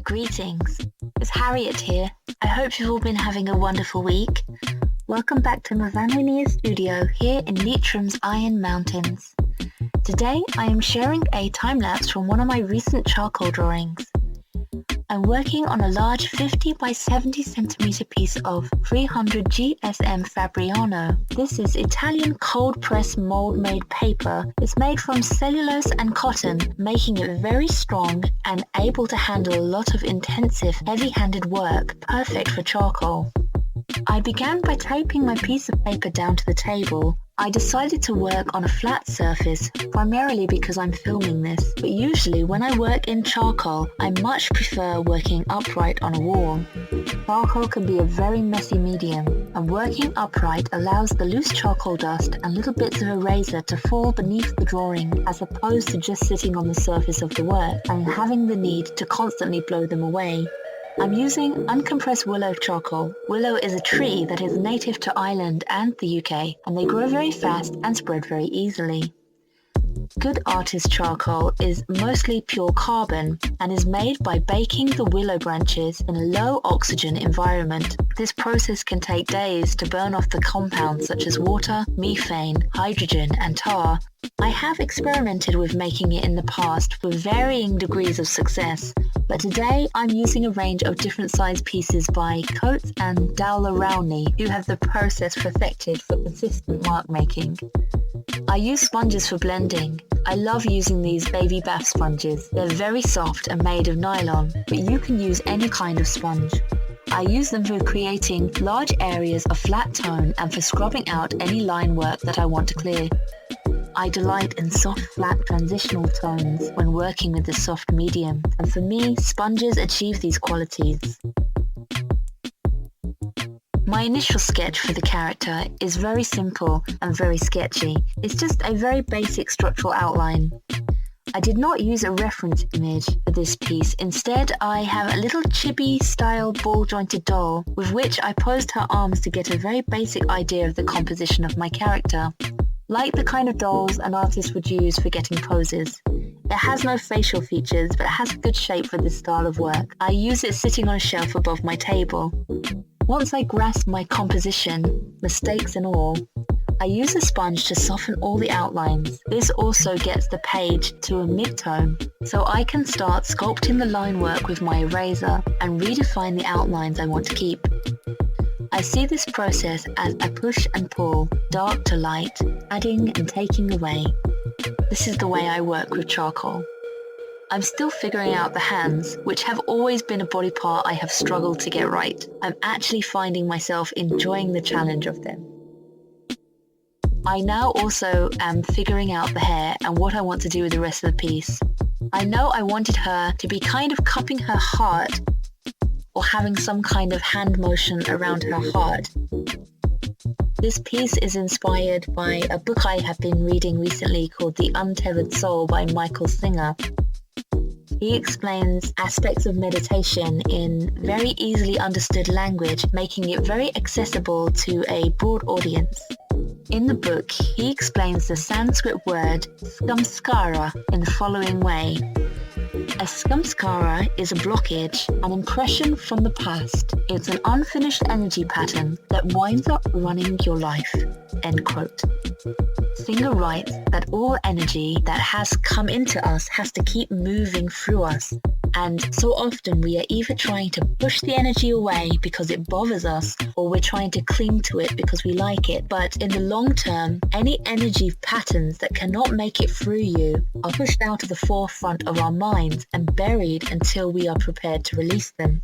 Greetings, it's Harriet here. I hope you've all been having a wonderful week. Welcome back to MyfanwyNia studio here in Leitrim's Iron Mountains. Today I am sharing a time-lapse from one of my recent charcoal drawings. I'm working on a large 50 by 70 centimeter piece of 300 GSM Fabriano. This is Italian cold press mold made paper. It's made from cellulose and cotton, making it very strong and able to handle a lot of intensive, heavy-handed work, perfect for charcoal. I began by taping my piece of paper down to the table. I decided to work on a flat surface, primarily because I'm filming this, but usually when I work in charcoal, I much prefer working upright on a wall. Charcoal can be a very messy medium, and working upright allows the loose charcoal dust and little bits of eraser to fall beneath the drawing, as opposed to just sitting on the surface of the work and having the need to constantly blow them away. I'm using uncompressed willow charcoal. Willow is a tree that is native to Ireland and the UK, and they grow very fast and spread very easily. Good artist charcoal is mostly pure carbon and is made by baking the willow branches in a low oxygen environment. This process can take days to burn off the compounds such as water, methane, hydrogen and tar. I have experimented with making it in the past with varying degrees of success, but today I'm using a range of different size pieces by 𝐏𝕝𝕚𝕚𝕪 and 𝕙𝕠𝕪𝕚, who have the process perfected for consistent mark making. I use sponges for blending. I love using these baby bath sponges. They're very soft and made of nylon, but you can use any kind of sponge. I use them for creating large areas of flat tone and for scrubbing out any line work that I want to clear. I delight in soft, flat, transitional tones when working with this soft medium, and for me, sponges achieve these qualities. My initial sketch for the character is very simple and very sketchy. It's just a very basic structural outline. I did not use a reference image for this piece. Instead, I have a little chibi-style ball-jointed doll with which I posed her arms to get a very basic idea of the composition of my character. Like the kind of dolls an artist would use for getting poses. It has no facial features, but it has a good shape for this style of work. I use it sitting on a shelf above my table. Once I grasp my composition, mistakes and all, I use a sponge to soften all the outlines. This also gets the page to a mid-tone, so I can start sculpting the line work with my eraser and redefine the outlines I want to keep. I see this process as a push and pull, dark to light, adding and taking away. This is the way I work with charcoal. I'm still figuring out the hands, which have always been a body part I have struggled to get right. I'm actually finding myself enjoying the challenge of them. I now also am figuring out the hair and what I want to do with the rest of the piece. I know I wanted her to be kind of cupping her heart or having some kind of hand motion around her heart. This piece is inspired by a book I have been reading recently called The Untethered Soul by Michael Singer. He explains aspects of meditation in very easily understood language, making it very accessible to a broad audience. In the book, he explains the Sanskrit word Samskara in the following way. A Samskara is a blockage, an impression from the past. It's an unfinished energy pattern that winds up running your life. End quote. Singer writes that all energy that has come into us has to keep moving through us. And so often we are either trying to push the energy away because it bothers us, or we're trying to cling to it because we like it. But in the long term, any energy patterns that cannot make it through you are pushed out of the forefront of our minds and buried until we are prepared to release them.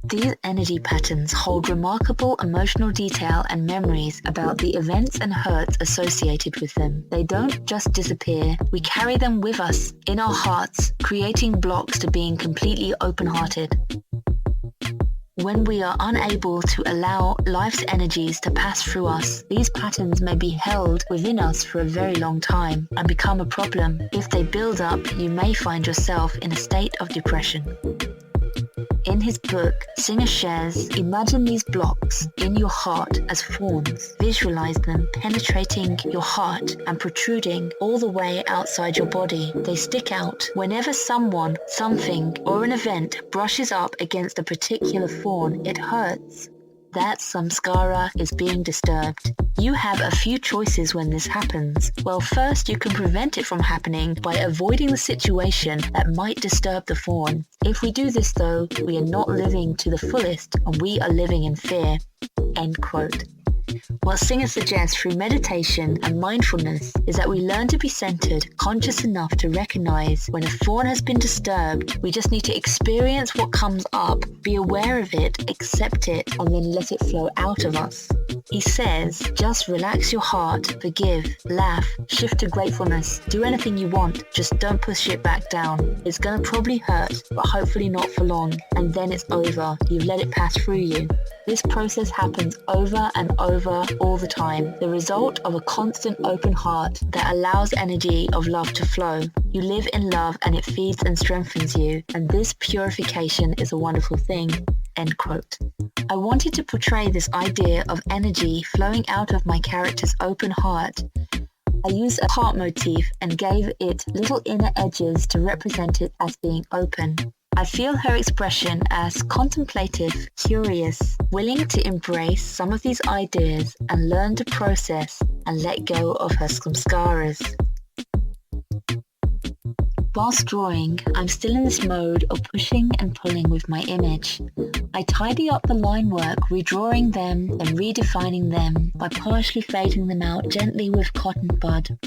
These energy patterns hold remarkable emotional detail and memories about the events and hurts associated with them. They don't just disappear, we carry them with us in our hearts, creating blocks to being completely open-hearted. When we are unable to allow life's energies to pass through us, these patterns may be held within us for a very long time and become a problem. If they build up, you may find yourself in a state of depression. In his book, Singer shares, imagine these blocks in your heart as fawns. Visualize them penetrating your heart and protruding all the way outside your body. They stick out whenever someone, something, or an event brushes up against a particular fawn. It hurts. That samskara is being disturbed. You have a few choices when this happens. Well, first, you can prevent it from happening by avoiding the situation that might disturb the fawn. If we do this, though, we are not living to the fullest and we are living in fear. End quote. What Singer suggests through meditation and mindfulness is that we learn to be centered, conscious enough to recognize when a fawn has been disturbed. We just need to experience what comes up, be aware of it, accept it, and then let it flow out of us. He says, just relax your heart, forgive, laugh, shift to gratefulness, do anything you want, just don't push it back down. It's gonna probably hurt, but hopefully not for long, and then it's over. You've let it pass through you. This process happens over and over all the time, the result of a constant open heart that allows energy of love to flow. You live in love and it feeds and strengthens you, and this purification is a wonderful thing. End quote. I wanted to portray this idea of energy flowing out of my character's open heart. I used a heart motif and gave it little inner edges to represent it as being open. I feel her expression as contemplative, curious, willing to embrace some of these ideas and learn to process and let go of her samskaras. Whilst drawing, I'm still in this mode of pushing and pulling with my image. I tidy up the line work, redrawing them and redefining them by partially fading them out gently with cotton bud.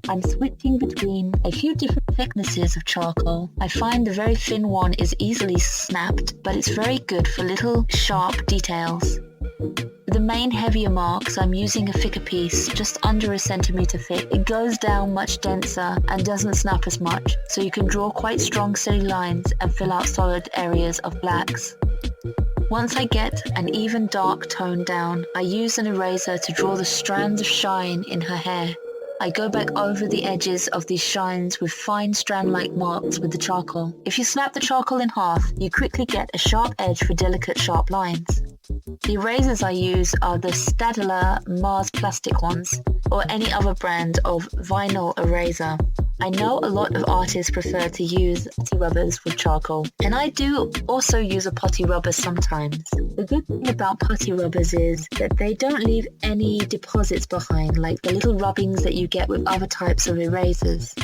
I'm switching between a few different thicknesses of charcoal. I find the very thin one is easily snapped, but it's very good for little sharp details. For the main heavier marks, I'm using a thicker piece, just under 1 centimeter thick. It goes down much denser and doesn't snap as much, so you can draw quite strong steady lines and fill out solid areas of blacks. Once I get an even dark tone down, I use an eraser to draw the strands of shine in her hair. I go back over the edges of these shines with fine strand-like marks with the charcoal. If you snap the charcoal in half, you quickly get a sharp edge for delicate sharp lines. The erasers I use are the Staedtler Mars plastic ones, or any other brand of vinyl eraser. I know a lot of artists prefer to use putty rubbers with charcoal, and I do also use a putty rubber sometimes. The good thing about putty rubbers is that they don't leave any deposits behind, like the little rubbings that you get with other types of erasers.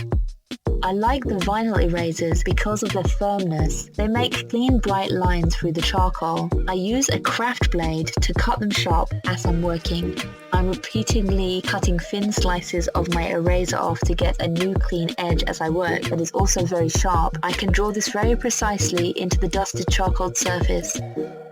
I like the vinyl erasers because of their firmness. They make clean, bright lines through the charcoal. I use a craft blade to cut them sharp as I'm working. I'm repeatedly cutting thin slices of my eraser off to get a new clean edge as I work that is also very sharp. I can draw this very precisely into the dusted charcoal surface.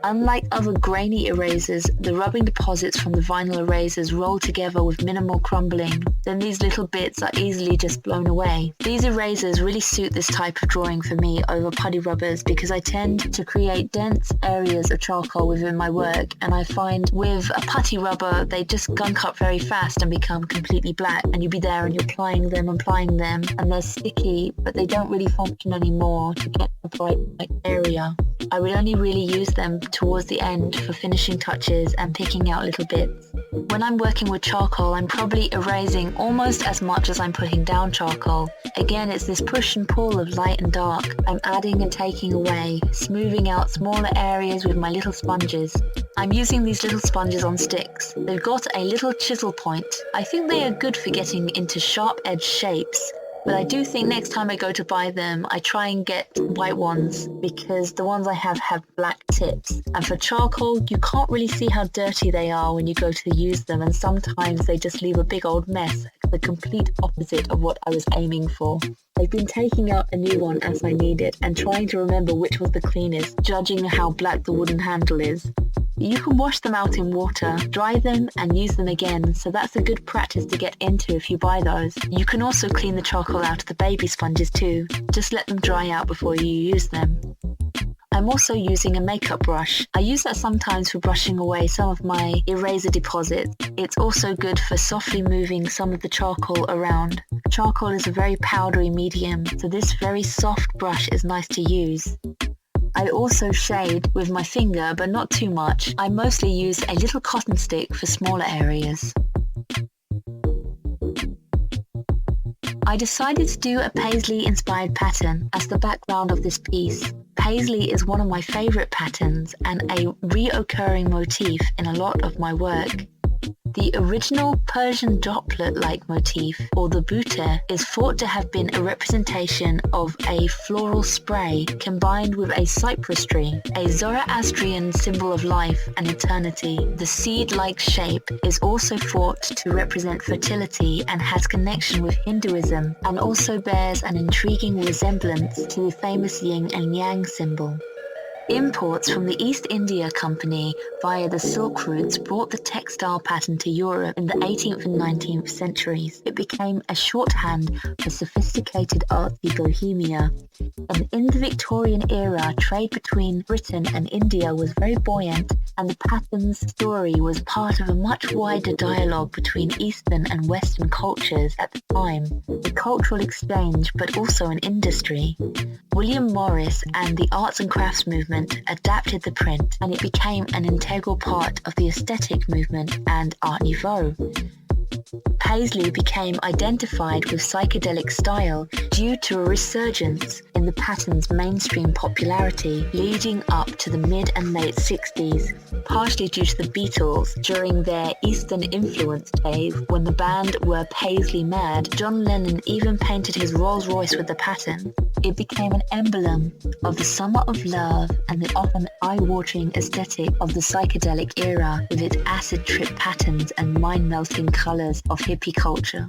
Unlike other grainy erasers, the rubbing deposits from the vinyl erasers roll together with minimal crumbling. Then these little bits are easily just blown away. These erasers really suit this type of drawing for me over putty rubbers because I tend to create dense areas of charcoal within my work, and I find with a putty rubber they just gunk up very fast and become completely black, and you'll be there and you're applying them and they're sticky, but they don't really function anymore to get a bright area. I would only really use them towards the end for finishing touches and picking out little bits. When I'm working with charcoal, I'm probably erasing almost as much as I'm putting down charcoal. Again, it's this push and pull of light and dark. I'm adding and taking away, smoothing out smaller areas with my little sponges. I'm using these little sponges on sticks. They've got a little chisel point. I think they are good for getting into sharp edge shapes. But I do think next time I go to buy them, I try and get white ones because the ones I have black tips. And for charcoal, you can't really see how dirty they are when you go to use them, and sometimes they just leave a big old mess, the complete opposite of what I was aiming for. I've been taking out a new one as I need it and trying to remember which was the cleanest, judging how black the wooden handle is. You can wash them out in water, dry them and use them again, so that's a good practice to get into if you buy those. You can also clean the charcoal out of the baby sponges too. Just let them dry out before you use them. I'm also using a makeup brush. I use that sometimes for brushing away some of my eraser deposits. It's also good for softly moving some of the charcoal around. Charcoal is a very powdery medium, so this very soft brush is nice to use. I also shade with my finger, but not too much. I mostly use a little cotton stick for smaller areas. I decided to do a Paisley-inspired pattern as the background of this piece. Paisley is one of my favourite patterns and a reoccurring motif in a lot of my work. The original Persian droplet-like motif, or the 𝕙𝕠𝕡𝕪, is thought to have been a representation of a floral spray combined with a cypress tree, a Zoroastrian symbol of life and eternity. The seed-like shape is also thought to represent fertility and has connection with Hinduism, and also bears an intriguing resemblance to the famous yin and yang symbol. Imports from the East India Company via the Silk routes brought the textile pattern to Europe in the 18th and 19th centuries. It became a shorthand for sophisticated artsy bohemia. And in the Victorian era, trade between Britain and India was very buoyant, and the pattern's story was part of a much wider dialogue between Eastern and Western cultures at the time, a cultural exchange but also an industry. William Morris and the arts and crafts movement adapted the print, and it became an integral part of the aesthetic movement and Art Nouveau. Paisley became identified with psychedelic style due to a resurgence in the pattern's mainstream popularity leading up to the mid and late 60s, partially due to the Beatles during their Eastern influence days when the band were Paisley mad. John Lennon even painted his Rolls Royce with the pattern. It became an emblem of the summer of love and the often eye-watering aesthetic of the psychedelic era with its acid trip patterns and mind-melting colours of hippie culture.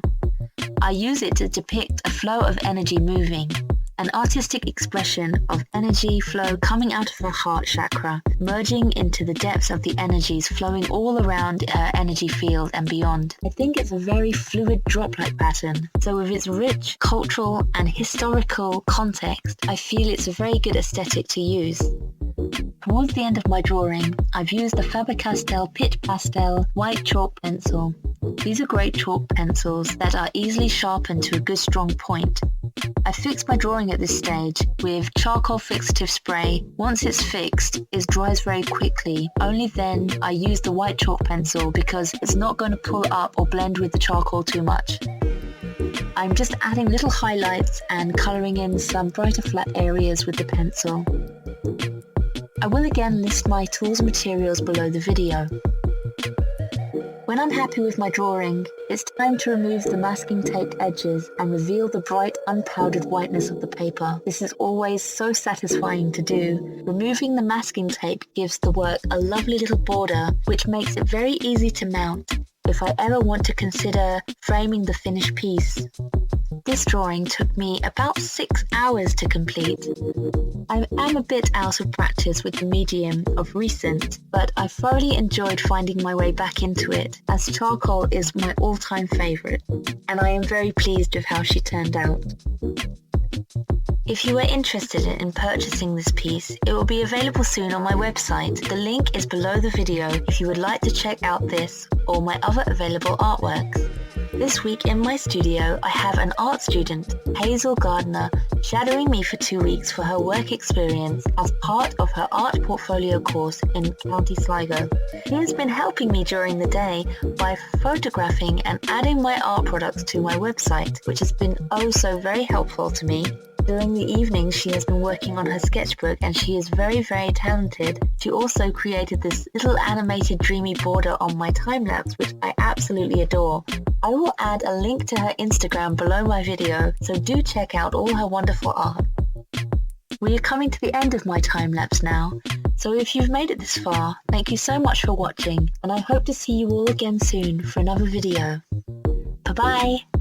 I use it to depict a flow of energy moving, an artistic expression of energy flow coming out of her heart chakra, merging into the depths of the energies flowing all around her energy field and beyond. I think it's a very fluid drop-like pattern, so with its rich cultural and historical context, I feel it's a very good aesthetic to use. Towards the end of my drawing, I've used the Faber-Castell Pit Pastel white chalk pencil. These are great chalk pencils that are easily sharpened to a good strong point. I fixed my drawing at this stage with charcoal fixative spray. Once it's fixed, it dries very quickly. Only then I use the white chalk pencil because it's not going to pull up or blend with the charcoal too much. I'm just adding little highlights and colouring in some brighter flat areas with the pencil. I will again list my tools and materials below the video. When I'm happy with my drawing, it's time to remove the masking taped edges and reveal the bright, unpowdered whiteness of the paper. This is always so satisfying to do. Removing the masking tape gives the work a lovely little border, which makes it very easy to mount if I ever want to consider framing the finished piece. This drawing took me about 6 hours to complete. I am a bit out of practice with the medium of recent, but I thoroughly enjoyed finding my way back into it, as charcoal is my all-time favourite, and I am very pleased with how she turned out. If you are interested in purchasing this piece, it will be available soon on my website. The link is below the video if you would like to check out this or my other available artworks. This week in my studio, I have an art student, Hazel Gardner, shadowing me for 2 weeks for her work experience as part of her art portfolio course in County Sligo. She has been helping me during the day by photographing and adding my art products to my website, which has been oh so very helpful to me. During the evening, she has been working on her sketchbook, and she is very, very talented. She also created this little animated dreamy border on my time-lapse, which I absolutely adore. I will add a link to her Instagram below my video, so do check out all her wonderful art. We are coming to the end of my time-lapse now, so if you've made it this far, thank you so much for watching, and I hope to see you all again soon for another video. Bye-bye!